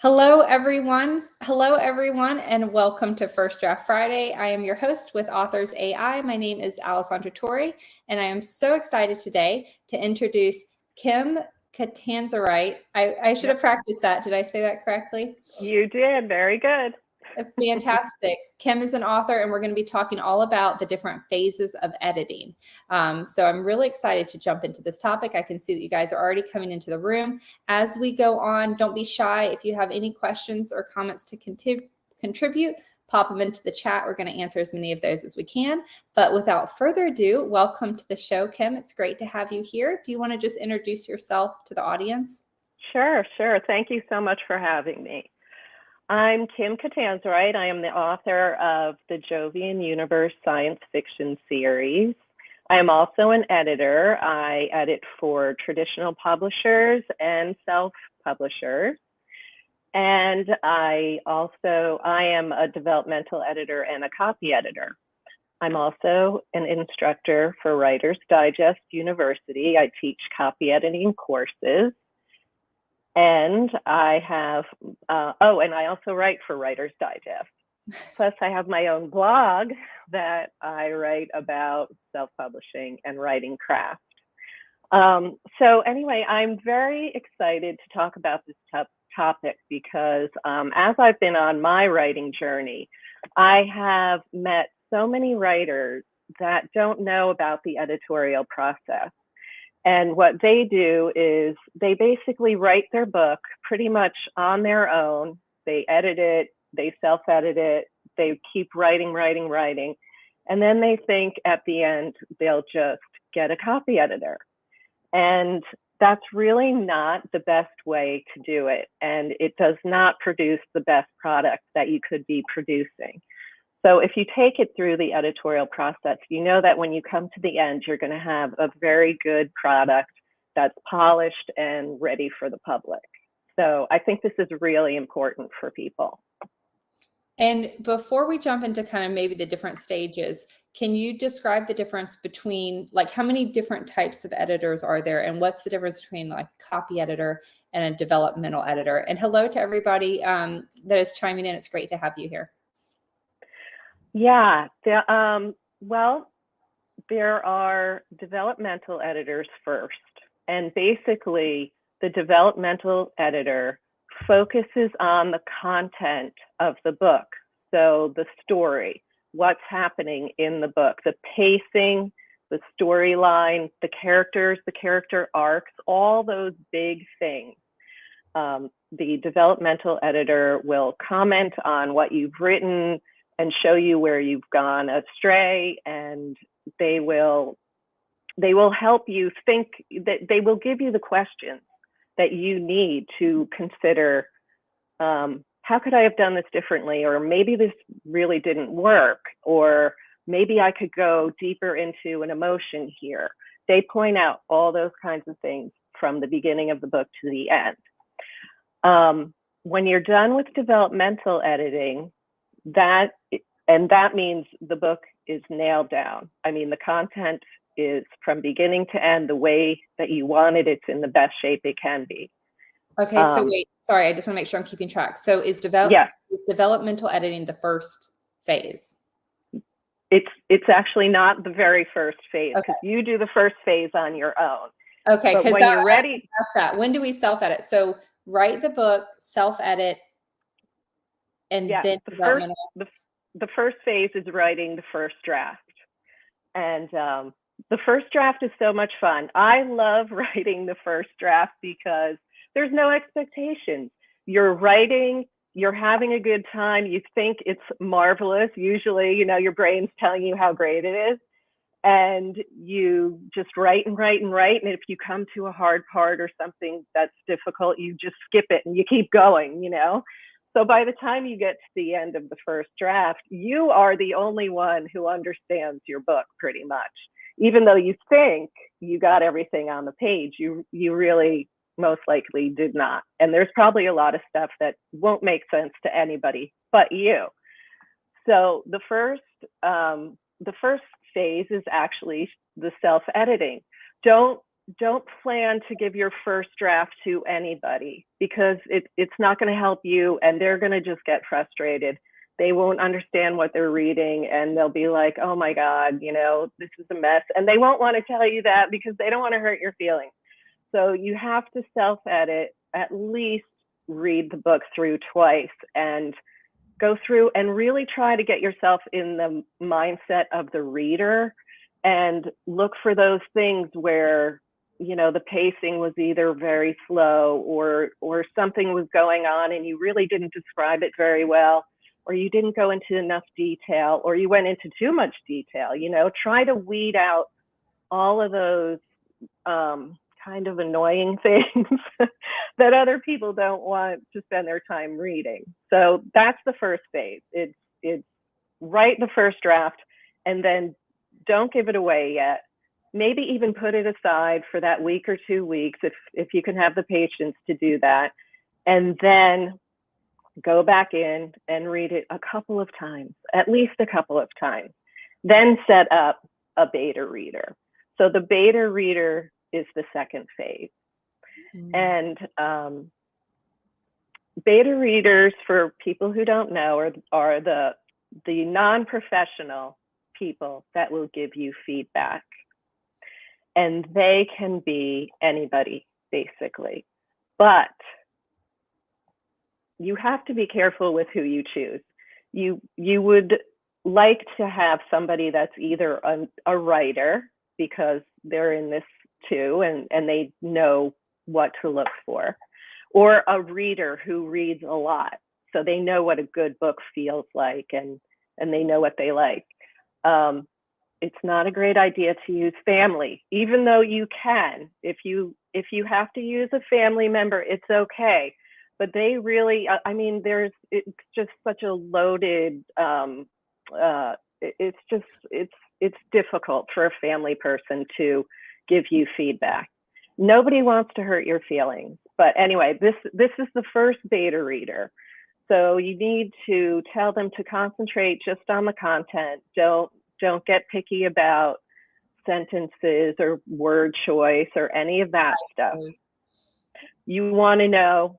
Hello, everyone. Hello, everyone, and welcome to First Draft Friday. I am your host with Authors AI. My name is Alessandra Torre, and I am so excited today to introduce Kim Catanzarite. I should have practiced that. Did I say that correctly? You did. Very good. Fantastic. Kim is an author, and we're going to be talking all about the different phases of editing. So I'm really excited to jump into this topic. I can see that you guys are already coming into the room. As we go on, don't be shy. If you have any questions or comments to contribute, pop them into the chat. We're going to answer as many of those as we can. But without further ado, welcome to the show, Kim. It's great to have you here. Do you want to just introduce yourself to the audience? Sure. Thank you so much for having me. I'm Kim Catanzarite. I am the author of the Jovian Universe science fiction series. I am also an editor. I edit for traditional publishers and self-publishers. And I am a developmental editor and a copy editor. I'm also an instructor for Writer's Digest University. I teach copy editing courses. And I have, and I also write for Writer's Digest. Plus, I have my own blog that I write about self-publishing and writing craft. So anyway, I'm very excited to talk about this topic because as I've been on my writing journey, I have met so many writers that don't know about the editorial process. And what they do is they basically write their book pretty much on their own. They edit it, they self-edit it, they keep writing. And then they think at the end, they'll just get a copy editor. And that's really not the best way to do it. And it does not produce the best product that you could be producing. So if you take it through the editorial process, you know that when you come to the end, you're going to have a very good product that's polished and ready for the public. So I think this is really important for people. And before we jump into kind of maybe the different stages, can you describe the difference between, like, how many different types of editors are there, and what's the difference between like a copy editor and a developmental editor? And hello to everybody that is chiming in. It's great to have you here. Yeah, well, there are developmental editors first, and basically the developmental editor focuses on the content of the book. So the story, what's happening in the book, the pacing, the storyline, the characters, the character arcs, all those big things. The developmental editor will comment on what you've written and show you where you've gone astray, and they will help you think, that they will give you the questions that you need to consider. How could I have done this differently? Or maybe this really didn't work, or maybe I could go deeper into an emotion here. They point out all those kinds of things from the beginning of the book to the end. When you're done with developmental editing, that means the book is nailed down. I mean, the content is from beginning to end the way that you want it. It's in the best shape it can be. Okay, so wait, sorry, I just want to make sure I'm keeping track. So is developmental editing the first phase? It's actually not the very first phase, because okay. You do the first phase on your own. Okay, because when you're ready, that. When do we self-edit? So write the book, self-edit, and then the first phase is writing the first draft. And the first draft is so much fun. I love writing the first draft because there's no expectations. You're writing, you're having a good time. You think it's marvelous. Usually, your brain's telling you how great it is. And you just write and write and write. And if you come to a hard part or something that's difficult, you just skip it and you keep going, So by the time you get to the end of the first draft, you are the only one who understands your book pretty much. Even though you think you got everything on the page, you really most likely did not. And there's probably a lot of stuff that won't make sense to anybody but you. So the first phase is actually the self-editing. Don't don't plan to give your first draft to anybody, because it's not going to help you, and they're going to just get frustrated. They won't understand what they're reading, and they'll be like, oh my God, you know, this is a mess. And they won't want to tell you that because they don't want to hurt your feelings. So you have to self-edit, at least read the book through twice, and go through and really try to get yourself in the mindset of the reader, and look for those things where, you know, the pacing was either very slow, or something was going on and you really didn't describe it very well, or you didn't go into enough detail, or you went into too much detail. You know, try to weed out all of those kind of annoying things that other people don't want to spend their time reading. So that's the first phase. It's write the first draft, and then don't give it away yet. Maybe even put it aside for that week or 2 weeks, if you can have the patience to do that, and then go back in and read it a couple of times, at least a couple of times. Then set up a beta reader. So the beta reader is the second phase. And beta readers, for people who don't know, are the non-professional people that will give you feedback. And they can be anybody, basically. But you have to be careful with who you choose. You would like to have somebody that's either a writer, because they're in this too, and they know what to look for, or a reader who reads a lot, so they know what a good book feels like, and they know what they like. It's not a great idea to use family, even though you can. If you have to use a family member, it's okay. But they really, I mean, it's just such a loaded, it's difficult for a family person to give you feedback. Nobody wants to hurt your feelings. But anyway, this is the first beta reader. So you need to tell them to concentrate just on the content. Don't get picky about sentences or word choice or any of that stuff. You want to know,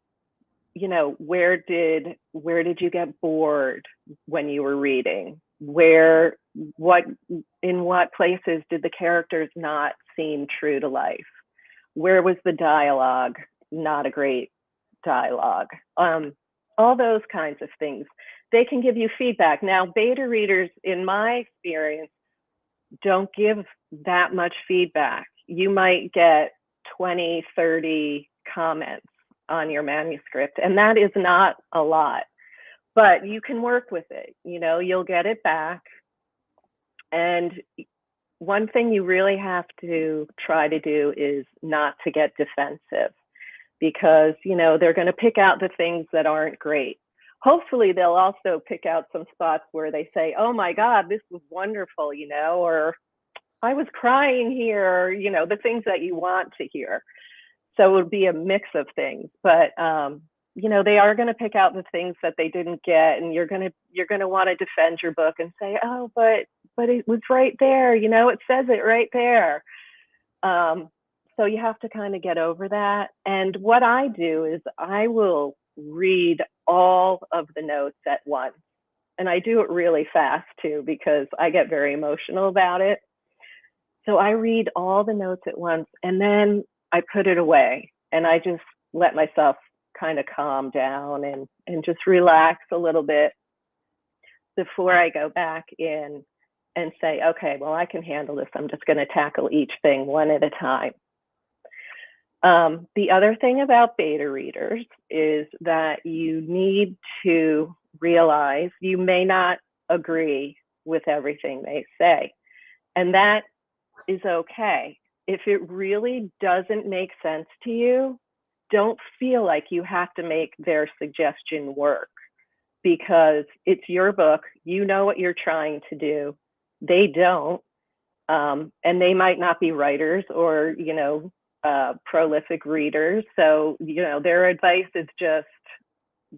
you know, where did you get bored when you were reading? In what places did the characters not seem true to life? Where was the dialogue not a great dialogue? All those kinds of things. They can give you feedback. Now, beta readers, in my experience, don't give that much feedback. You might get 20, 30 comments on your manuscript, and that is not a lot, but you can work with it. You know, you'll get it back. And one thing you really have to try to do is not to get defensive, because, you know, they're going to pick out the things that aren't great. Hopefully they'll also pick out some spots where they say, oh my God, this was wonderful, you know, or I was crying here, or, you know, the things that you want to hear. So it would be a mix of things, but you know, they are going to pick out the things that they didn't get, and you're going to want to defend your book and say, oh, but it was right there, you know, it says it right there. So you have to kind of get over that. And what I do is I will read all of the notes at once, and I do it really fast too, because I get very emotional about it. So I read all the notes at once, and then I put it away, and I just let myself kind of calm down and just relax a little bit before I go back in and say, okay, well, I can handle this. I'm just going to tackle each thing one at a time. The other thing about beta readers is that you need to realize you may not agree with everything they say, and that is okay. If it really doesn't make sense to you, don't feel like you have to make their suggestion work, because it's your book. You know what you're trying to do. They don't. And they might not be writers or, you know, prolific readers. So, you know, their advice is just,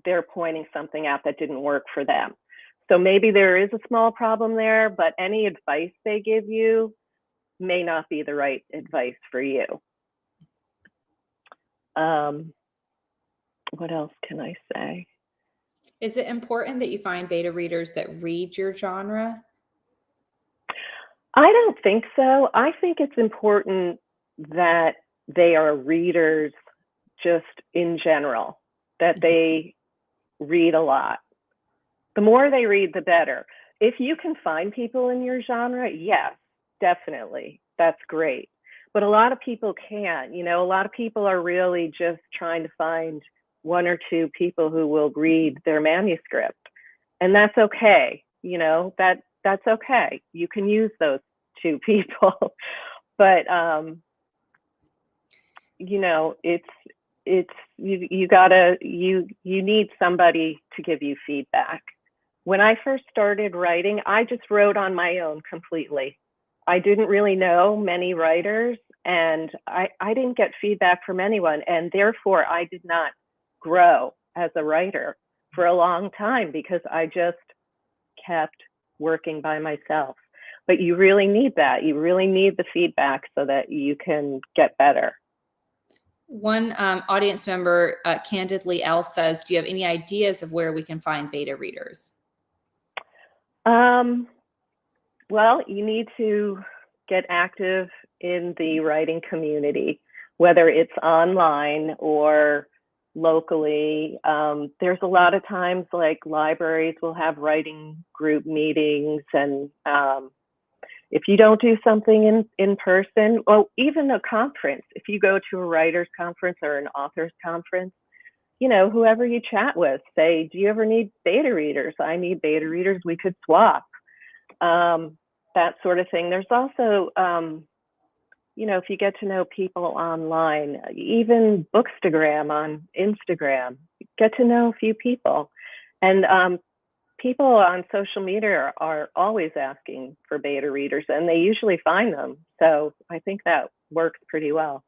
they're pointing something out that didn't work for them. So maybe there is a small problem there, but any advice they give you may not be the right advice for you. What else can I say? Is it important that you find beta readers that read your genre? I don't think so. I think it's important that they are readers just in general, that they read a lot. The more they read, the better. If you can find people in your genre, yes, definitely. That's great. But a lot of people can't. You know, a lot of people are really just trying to find one or two people who will read their manuscript. And that's okay. You know, that's okay. You can use those two people. But you know, you need somebody to give you feedback. When I first started writing, I just wrote on my own completely. I didn't really know many writers, and I didn't get feedback from anyone, and therefore I did not grow as a writer for a long time because I just kept working by myself. But you really need that. You really need the feedback so that you can get better. One audience member, Candidly L, says, do you have any ideas of where we can find beta readers? Well, you need to get active in the writing community, whether it's online or locally. There's a lot of times like libraries will have writing group meetings, and if you don't do something in person, or even a conference, if you go to a writer's conference or an author's conference, you know, whoever you chat with, say, do you ever need beta readers? I need beta readers, we could swap. That sort of thing. There's also, you know, if you get to know people online, even Bookstagram on Instagram, get to know a few people. And people on social media are always asking for beta readers, and they usually find them. So I think that works pretty well.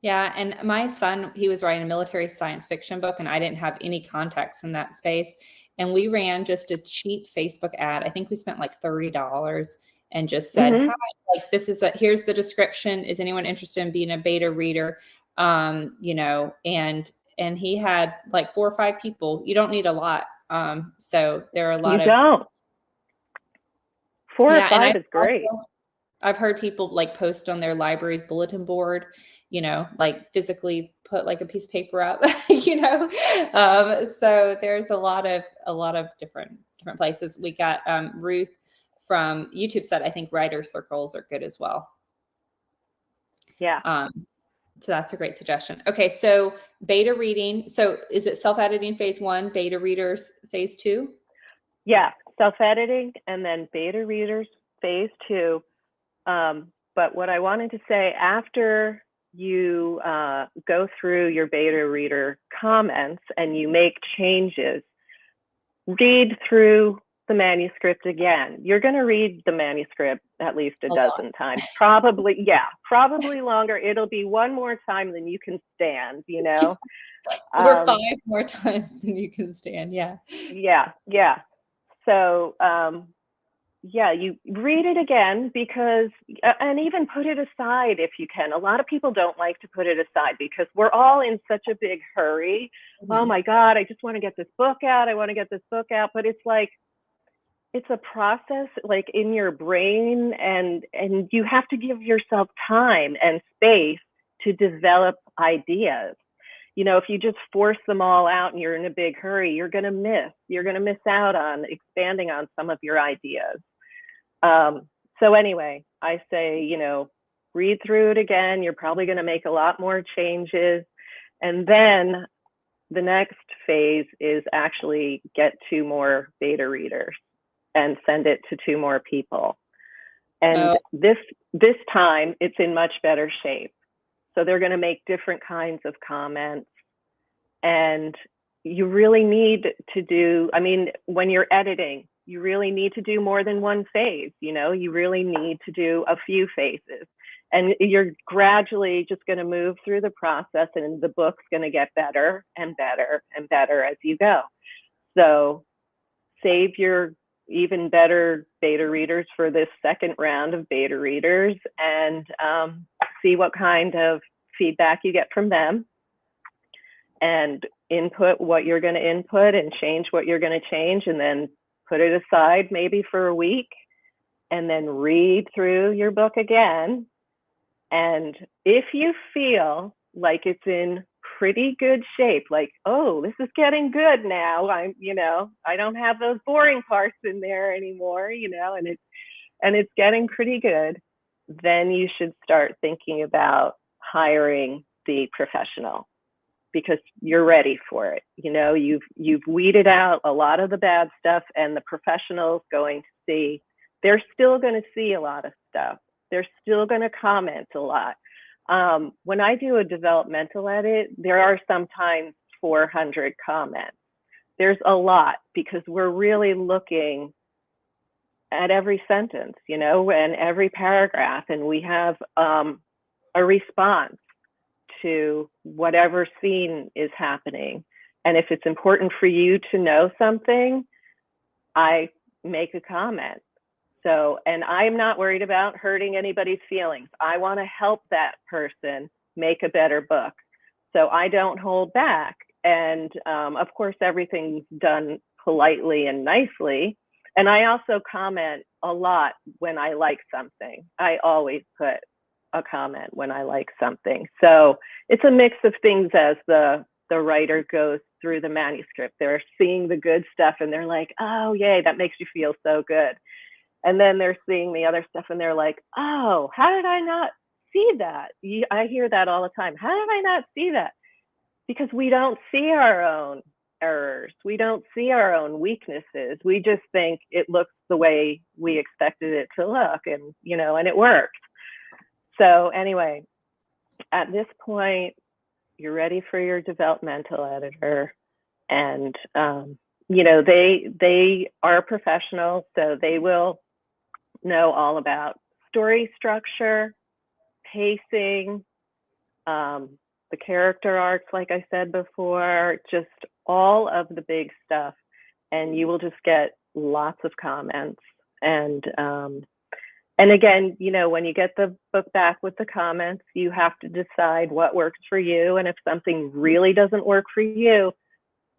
Yeah, and my son, he was writing a military science fiction book, and I didn't have any contacts in that space. And we ran just a cheap Facebook ad. I think we spent like $30 and just said, hi, like this is here's the description. Is anyone interested in being a beta reader? You know, and he had like 4 or 5 people. You don't need a lot. So there are a lot of. You don't. 4 or 5 is great. I've heard people like post on their library's bulletin board, you know, like physically put like a piece of paper up, you know. So there's a lot of different places. We got Ruth from YouTube said, I think writer circles are good as well. Yeah. So that's a great suggestion. Okay, so beta reading. So is it self-editing phase 1, beta readers phase 2? Yeah, self-editing and then beta readers phase 2. But what I wanted to say, after you go through your beta reader comments and you make changes, read through the manuscript again. You're going to read the manuscript at least a dozen times, probably longer. It'll be one more time than you can stand, you know. Or 5 more times than you can stand. Yeah. Yeah. So yeah, you read it again, because and even put it aside if you can. A lot of people don't like to put it aside because we're all in such a big hurry. Oh my God, I just want to get this book out. I want to get this book out. But it's like, it's a process like in your brain, and you have to give yourself time and space to develop ideas. You know, if you just force them all out and you're in a big hurry, you're going to miss out on expanding on some of your ideas. So anyway, I say, you know, read through it again. You're probably going to make a lot more changes. And then the next phase is actually get 2 more beta readers and send it to 2 more people. And this time it's in much better shape. So they're going to make different kinds of comments. And you really need to do, I mean, when you're editing, you really need to do more than one phase. You know, you really need to do a few phases. And you're gradually just going to move through the process, and the book's going to get better and better and better as you go. So save your even better beta readers for this second round of beta readers, and see what kind of feedback you get from them, and input what you're going to input and change what you're going to change, and then put it aside maybe for a week, and then read through your book again. And if you feel like it's in pretty good shape, like, oh, this is getting good now, I don't have those boring parts in there anymore, and it's getting pretty good, then you should start thinking about hiring the professional, because you're ready for it. You've weeded out a lot of the bad stuff, and the professional's they're still going to see a lot of stuff. They're still going to comment a lot. When I do a developmental edit, there are sometimes 400 comments. There's a lot, because we're really looking at every sentence, and every paragraph, and we have a response to whatever scene is happening. And if it's important for you to know something, I make a comment. So, and I'm not worried about hurting anybody's feelings. I want to help that person make a better book. So I don't hold back. And of course, everything's done politely and nicely. And I also comment a lot when I like something. I always put a comment when I like something. So it's a mix of things as the writer goes through the manuscript. They're seeing the good stuff and they're like, oh, yay, that makes you feel so good. And then they're seeing the other stuff and they're like, oh, how did I not see that? I hear that all the time. How did I not see that? Because we don't see our own errors. We don't see our own weaknesses. We just think it looks the way we expected it to look, and and it worked. So anyway, at this point, you're ready for your developmental editor, and they are professionals, so they will know all about story structure, pacing, the character arcs, like I said before, just all of the big stuff. And you will just get lots of comments. And again, when you get the book back with the comments, you have to decide what works for you. And if something really doesn't work for you,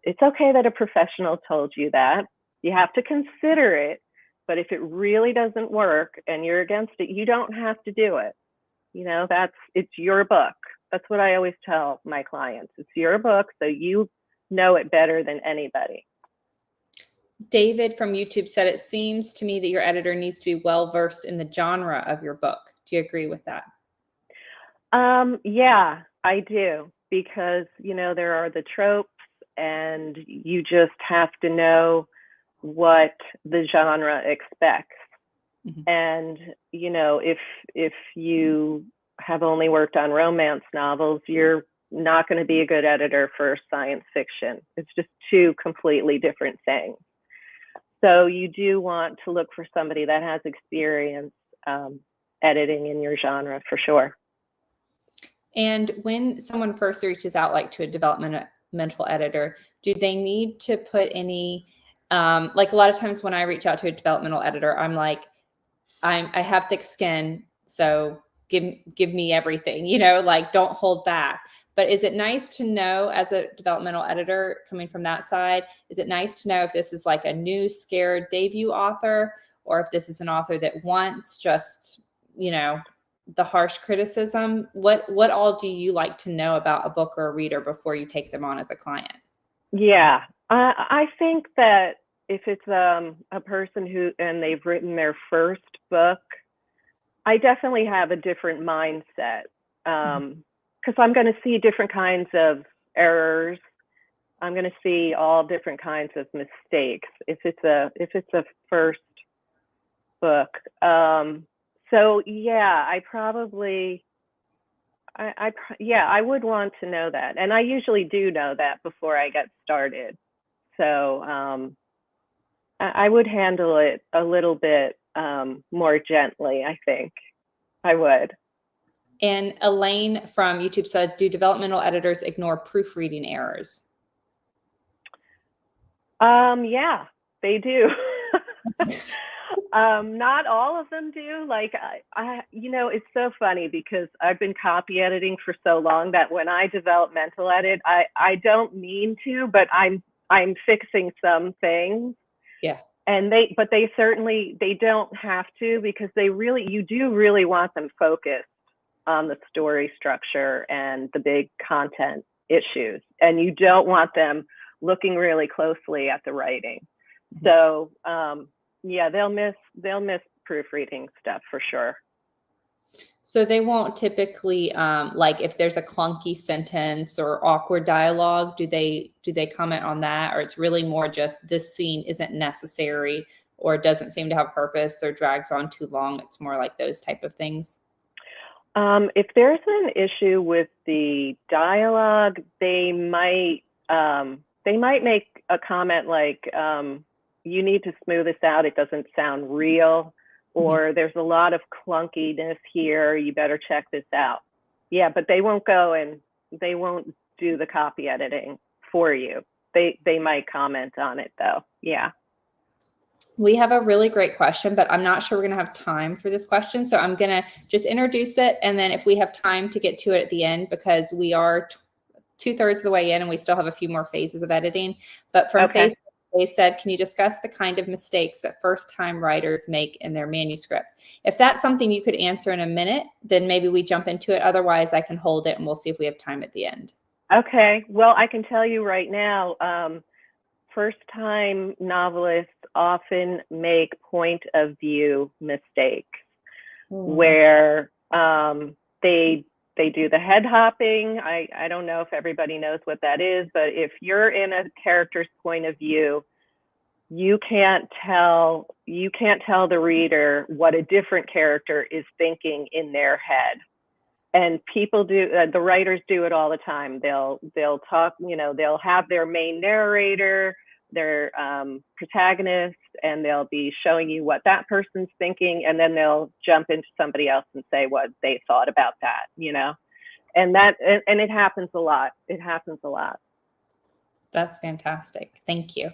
it's okay that a professional told you that. You have to consider it. But if it really doesn't work and you're against it, you don't have to do it. It's your book. That's what I always tell my clients. It's your book, so you know it better than anybody. David from YouTube said, it seems to me that your editor needs to be well-versed in the genre of your book. Do you agree with that? Yeah, I do, because, there are the tropes, and you just have to know what the genre expects. Mm-hmm. And, if you have only worked on romance novels, you're not going to be a good editor for science fiction. It's just two completely different things. So you do want to look for somebody that has experience editing in your genre, for sure. And when someone first reaches out, like to a developmental editor, do they need to put any, like a lot of times when I reach out to a developmental editor, I'm like, I have thick skin, so give me everything, like don't hold back. But is it nice to know, as a developmental editor coming from that side, is it nice to know if this is like a new scared debut author, or if this is an author that wants just, the harsh criticism? What all do you like to know about a book or a reader before you take them on as a client? Yeah, I think that if it's a person and they've written their first book, I definitely have a different mindset, because I'm going to see different kinds of errors. I'm going to see all different kinds of mistakes if it's a first book. So yeah, I would want to know that, and I usually do know that before I get started. So I would handle it a little bit more gently, I think. I would. And Elaine from YouTube said, do developmental editors ignore proofreading errors? Yeah, they do. Not all of them do. Like it's so funny because I've been copy editing for so long that when I developmental edit, I don't mean to, but I'm fixing some things. Yeah. And they certainly, they don't have to, because you do really want them focused on the story structure and the big content issues. And you don't want them looking really closely at the writing. Mm-hmm. So, yeah, they'll miss proofreading stuff for sure. So they won't typically, like if there's a clunky sentence or awkward dialogue, do they comment on that? Or it's really more just this scene isn't necessary or doesn't seem to have purpose or drags on too long? It's more like those type of things. If there's an issue with the dialogue, they might make a comment like, you need to smooth this out. It doesn't sound real. Or there's a lot of clunkiness here. You better check this out. Yeah, but they won't go and they won't do the copy editing for you. They might comment on it though. Yeah. We have a really great question, but I'm not sure we're going to have time for this question. So I'm going to just introduce it. And then if we have time to get to it at the end, because we are 2/3 of the way in and we still have a few more phases of editing. But from Facebook, they said, can you discuss the kind of mistakes that first-time writers make in their manuscript? If that's something you could answer in a minute, then maybe we jump into it. Otherwise, I can hold it and we'll see if we have time at the end. Okay. Well, I can tell you right now, first-time novelists often make point of view mistakes where they do the head hopping. I don't know if everybody knows what that is, but if you're in a character's point of view, you can't tell the reader what a different character is thinking in their head. And people do, the writers do it all the time. They'll talk, they'll have their main narrator, their protagonist, and they'll be showing you what that person's thinking, and then they'll jump into somebody else and say what they thought about that, and it happens a lot. It happens a lot. That's fantastic. Thank you.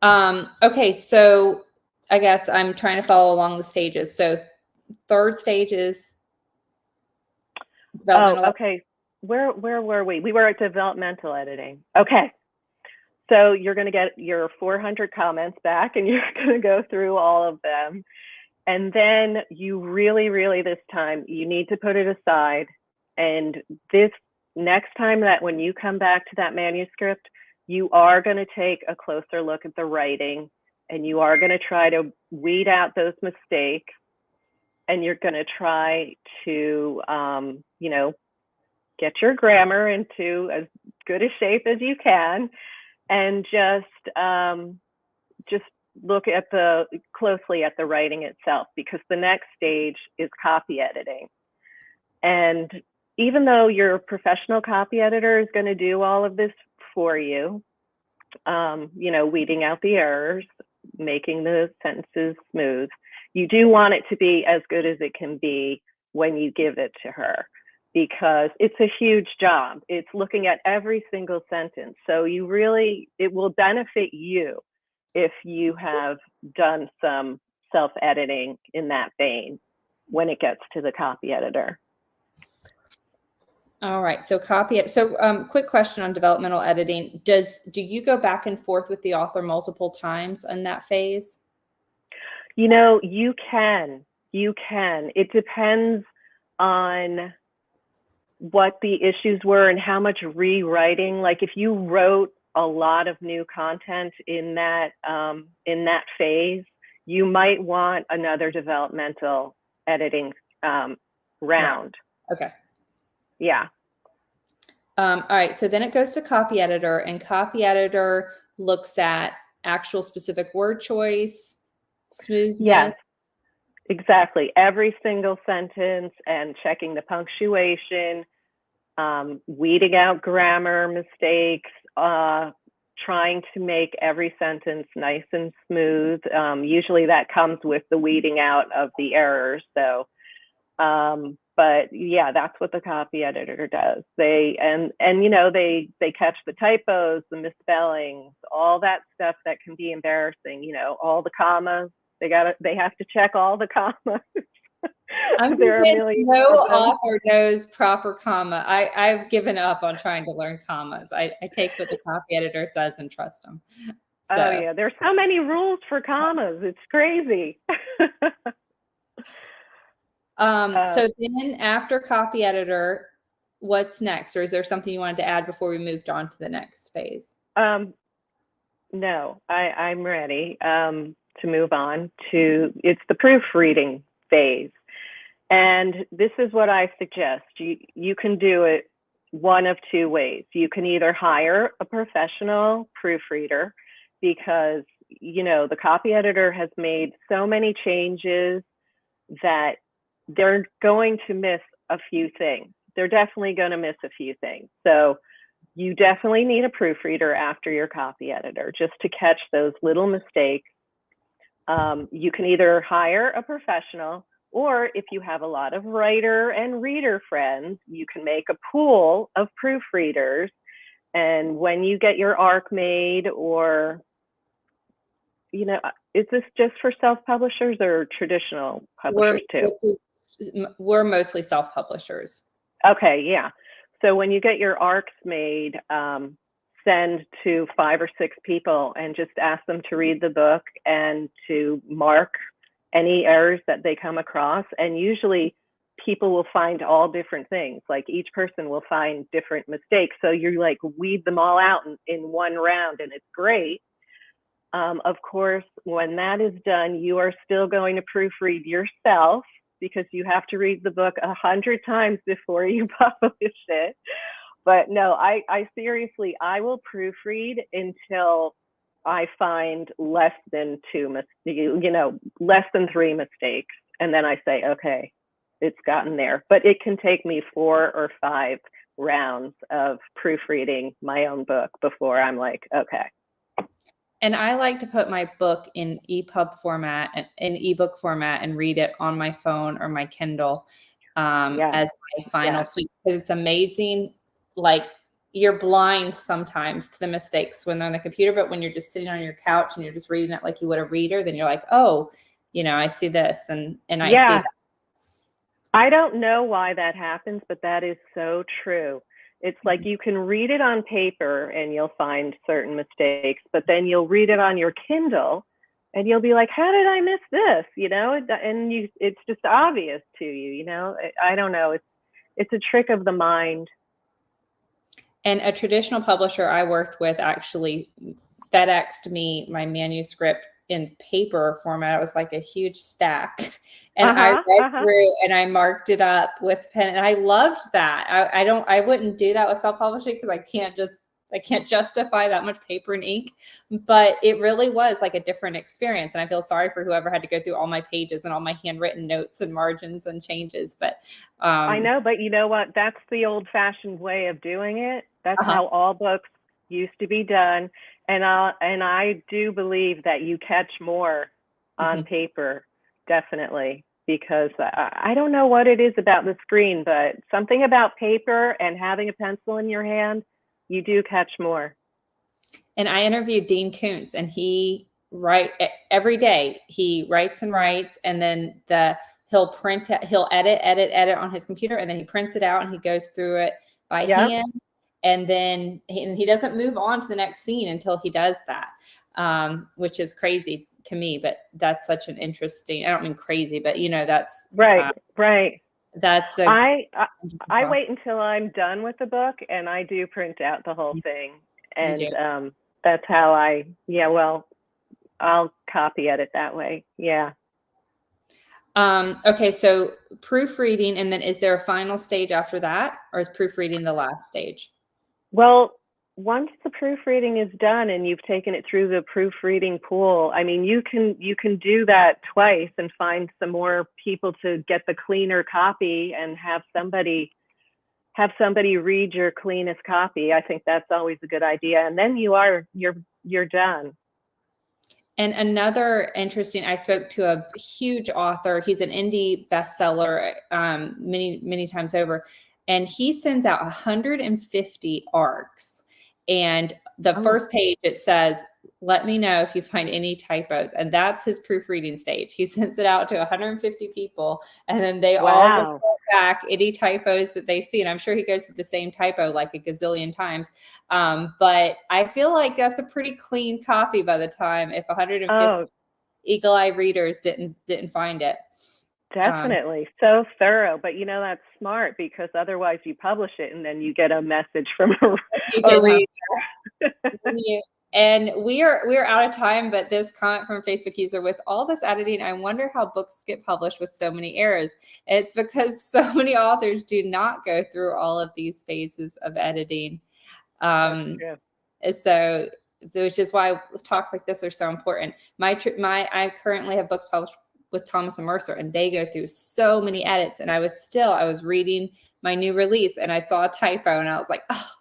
Okay, so I guess I'm trying to follow along the stages. So third stage is developmental. Oh, okay. Where were we? We were at developmental editing. Okay. So you're going to get your 400 comments back and you're going to go through all of them. And then you really, really, this time, you need to put it aside. And this next time, that when you come back to that manuscript, you are going to take a closer look at the writing and you are going to try to weed out those mistakes. And you're going to try to, get your grammar into as good a shape as you can. And just look closely at the writing itself, because the next stage is copy editing. And even though your professional copy editor is going to do all of this for you, weeding out the errors, making the sentences smooth, you do want it to be as good as it can be when you give it to her, because it's a huge job. It's looking at every single sentence. So it will benefit you if you have done some self-editing in that vein when it gets to the copy editor. All right, so quick question on developmental editing. Do you go back and forth with the author multiple times in that phase? You can. It depends on what the issues were and how much rewriting. Like if you wrote a lot of new content in that phase, you might want another developmental editing round. Okay. Yeah. All right. So then it goes to copy editor, and copy editor looks at actual specific word choice, smoothness. Yes. Exactly. Every single sentence and checking the punctuation, weeding out grammar mistakes, trying to make every sentence nice and smooth. Usually that comes with the weeding out of the errors. So, but yeah, that's what the copy editor does. They catch the typos, the misspellings, all that stuff that can be embarrassing, all the commas. They have to check all the commas. I'm There are convinced millions no of them. author knows proper comma. I've given up on trying to learn commas. I take what the copy editor says and trust them. Oh yeah, there's so many rules for commas. It's crazy. So then after copy editor, what's next? Or is there something you wanted to add before we moved on to the next phase? No, I'm ready to move on to, it's the proofreading phase. And this is what I suggest. You can do it one of two ways. You can either hire a professional proofreader because, you know, the copy editor has made so many changes that they're going to miss a few things. They're definitely going to miss a few things. So you definitely need a proofreader after your copy editor just to catch those little mistakes. You can either hire a professional, or if you have a lot of writer and reader friends, you can make a pool of proofreaders. And when you get your ARC made, or, you know, is this just for self-publishers or traditional publishers too? We're mostly self-publishers. Okay, yeah. So when you get your ARCs made, send to 5 or 6 people and just ask them to read the book and to mark any errors that they come across. And usually people will find all different things. Like each person will find different mistakes. So you like weed them all out in one round, and it's great. Of course, when that is done, you are still going to proofread yourself, because you have to read the book 100 times before you publish it. But no, I seriously, I will proofread until I find less than 3 mistakes. And then I say, okay, it's gotten there. But it can take me 4 or 5 rounds of proofreading my own book before I'm like, okay. And I like to put my book in EPUB format, in ebook format, and read it on my phone or my Kindle as my final sweep. Because it's amazing. Like, you're blind sometimes to the mistakes when they're on the computer, but when you're just sitting on your couch and you're just reading it like you would a reader, then you're like, oh, you know, I see this and I see that. I don't know why that happens, but that is so true. It's like you can read it on paper and you'll find certain mistakes, but then you'll read it on your Kindle and you'll be like, how did I miss this? You know, and it's just obvious to you, you know. I don't know. It's a trick of the mind. And a traditional publisher I worked with actually FedExed me my manuscript in paper format. It was like a huge stack. And I read through and I marked it up with pen. And I loved that. I wouldn't do that with self-publishing because I can't justify that much paper and ink. But it really was like a different experience. And I feel sorry for whoever had to go through all my pages and all my handwritten notes and margins and changes. But I know, but you know what? That's the old-fashioned way of doing it. That's how all books used to be done. And I do believe that you catch more on paper, definitely, because I don't know what it is about the screen, but something about paper and having a pencil in your hand, you do catch more. And I interviewed Dean Koontz, and every day he writes and writes, and then he'll edit on his computer, and then he prints it out and he goes through it by hand. And then he doesn't move on to the next scene until he does that, which is crazy to me. But that's such an interesting, I don't mean crazy, but you know, that's right. That's I wait until I'm done with the book and I do print out the whole thing. And that's how I'll copy edit that way. Yeah. Okay, so proofreading, and then is there a final stage after that, or is proofreading the last stage? Well, once the proofreading is done and you've taken it through the proofreading pool, I mean, you can do that twice and find some more people to get the cleaner copy and have somebody read your cleanest copy. I think that's always a good idea. And then you're done. And another interesting, I spoke to a huge author. He's an indie bestseller many times over. And he sends out 150 ARCs. And the first page, it says, let me know if you find any typos. And that's his proofreading stage. He sends it out to 150 people, and then they all report back any typos that they see. And I'm sure he goes through the same typo like a gazillion times. But I feel like that's a pretty clean copy by the time, if 150 eagle-eye readers didn't find it. Definitely. So thorough. But that's smart, because otherwise you publish it and then you get a message from a reader. And we're out of time, but this comment from a Facebook user: with all this editing, I wonder how books get published with so many errors. It's because so many authors do not go through all of these phases of editing. So, which is why talks like this are so important. I currently have books published with Thomas and Mercer, and they go through so many edits. And I was reading my new release, and I saw a typo, and I was like, oh,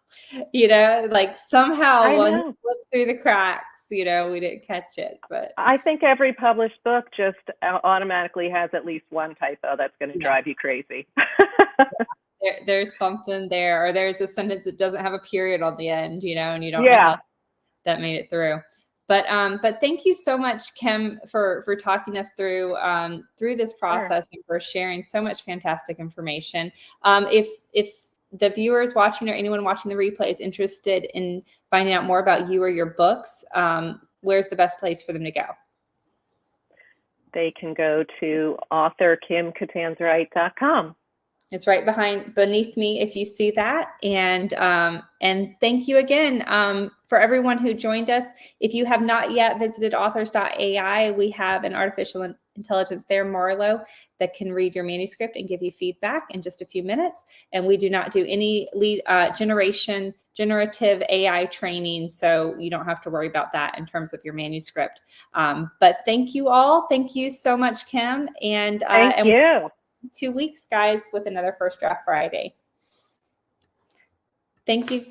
like somehow one slipped through the cracks. We didn't catch it. But I think every published book just automatically has at least one typo that's going to drive you crazy. There's something there, or there's a sentence that doesn't have a period on the end, and you don't know that made it through. But thank you so much, Kim, for talking us through this process and for sharing so much fantastic information. If the viewers watching or anyone watching the replay is interested in finding out more about you or your books, where's the best place for them to go? They can go to authorkimcatanzarite.com. It's right beneath me if you see that. And thank you again for everyone who joined us. If you have not yet visited authors.ai, we have an artificial intelligence there, Marlo, that can read your manuscript and give you feedback in just a few minutes. And we do not do any generative AI training, so you don't have to worry about that in terms of your manuscript. But thank you all. Thank you so much, Kim. And thank you. 2 weeks, guys, with another First Draft Friday. Thank you.